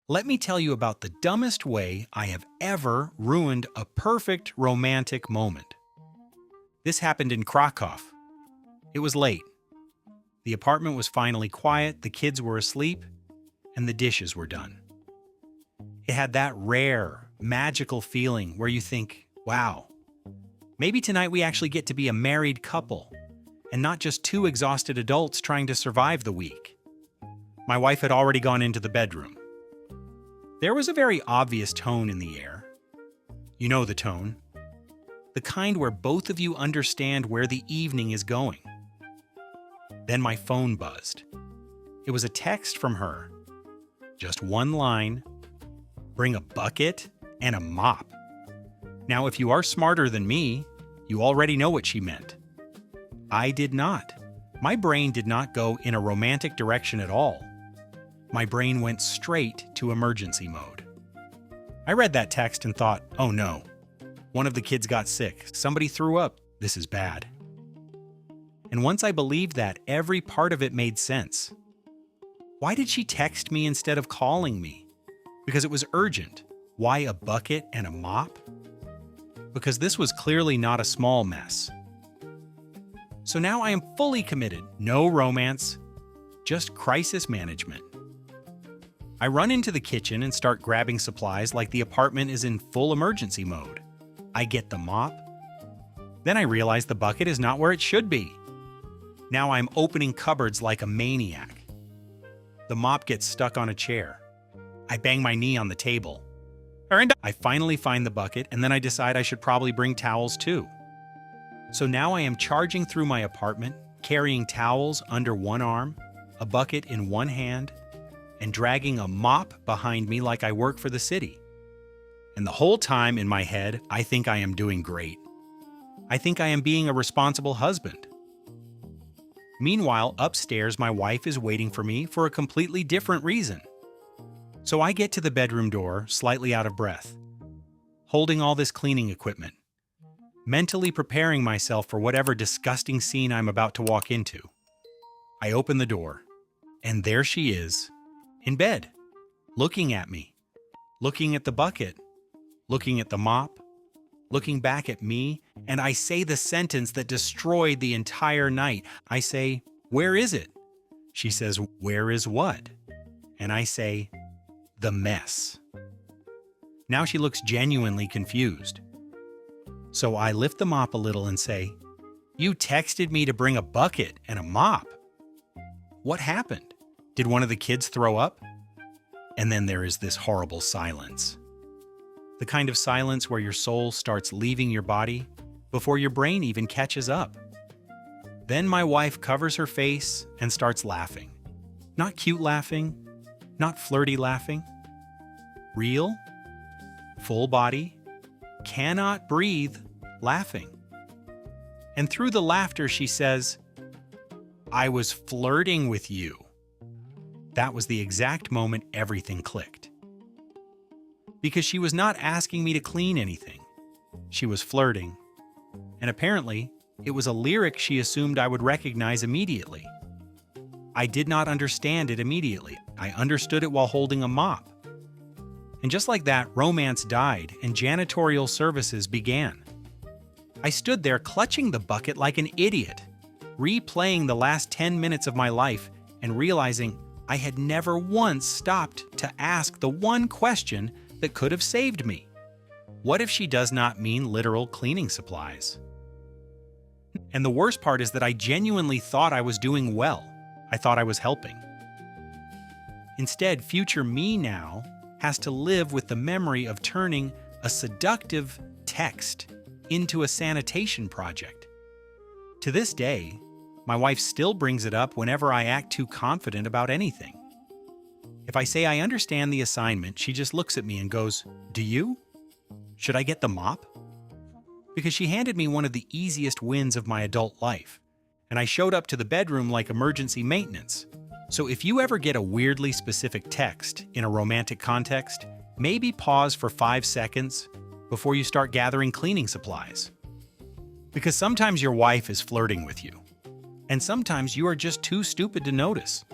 Let me tell you about the dumbest way I have ever ruined a perfect romantic moment. This happened in Krakow. It was late. The apartment was finally quiet, the kids were asleep, and the dishes were done. It had that rare, magical feeling where you think, wow, maybe tonight we actually get to be a married couple and not just two exhausted adults trying to survive the week. My wife had already gone into the bedroom. There was a very obvious tone in the air. You know the tone. The kind where both of you understand where the evening is going. Then my phone buzzed. It was a text from her. Just one line. Bring a bucket and a mop. Now, if you are smarter than me, you already know what she meant. I did not. My brain did not go in a romantic direction at all. My brain went straight to emergency mode. I read that text and thought, oh no, one of the kids got sick, somebody threw up, this is bad. And once I believed that, every part of it made sense. Why did she text me instead of calling me? Because it was urgent. Why a bucket and a mop? Because this was clearly not a small mess. So now I am fully committed. No romance, just crisis management. I run into the kitchen and start grabbing supplies like the apartment is in full emergency mode. I get the mop. Then I realize the bucket is not where it should be. Now I'm opening cupboards like a maniac. The mop gets stuck on a chair. I bang my knee on the table. I finally find the bucket, and then I decide I should probably bring towels too. So now I am charging through my apartment, carrying towels under one arm, a bucket in one hand, and dragging a mop behind me like I work for the city. And the whole time in my head, I think I am doing great. I think I am being a responsible husband. Meanwhile, upstairs, my wife is waiting for me for a completely different reason. So I get to the bedroom door, slightly out of breath, holding all this cleaning equipment, mentally preparing myself for whatever disgusting scene I'm about to walk into. I open the door, and there she is, in bed, looking at me, looking at the bucket, looking at the mop, looking back at me, and I say the sentence that destroyed the entire night. I say, "Where is it?" She says, "Where is what?" And I say, "The mess." Now she looks genuinely confused. So I lift the mop a little and say, "You texted me to bring a bucket and a mop. What happened? Did one of the kids throw up?" And then there is this horrible silence. The kind of silence where your soul starts leaving your body before your brain even catches up. Then my wife covers her face and starts laughing. Not cute laughing, not flirty laughing. Real, full body, cannot breathe laughing. And through the laughter she says, "I was flirting with you." That was the exact moment everything clicked. Because she was not asking me to clean anything. She was flirting. And apparently, it was a lyric she assumed I would recognize immediately. I did not understand it immediately. I understood it while holding a mop. And just like that, romance died and janitorial services began. I stood there clutching the bucket like an idiot, replaying the last 10 minutes of my life and realizing I had never once stopped to ask the one question that could have saved me. What if she does not mean literal cleaning supplies? And the worst part is that I genuinely thought I was doing well. I thought I was helping. Instead, future me now has to live with the memory of turning a seductive text into a sanitation project. To this day, my wife still brings it up whenever I act too confident about anything. If I say I understand the assignment, she just looks at me and goes, "Do you? Should I get the mop?" Because she handed me one of the easiest wins of my adult life, and I showed up to the bedroom like emergency maintenance. So if you ever get a weirdly specific text in a romantic context, maybe pause for 5 seconds before you start gathering cleaning supplies. Because sometimes your wife is flirting with you, and sometimes you are just too stupid to notice.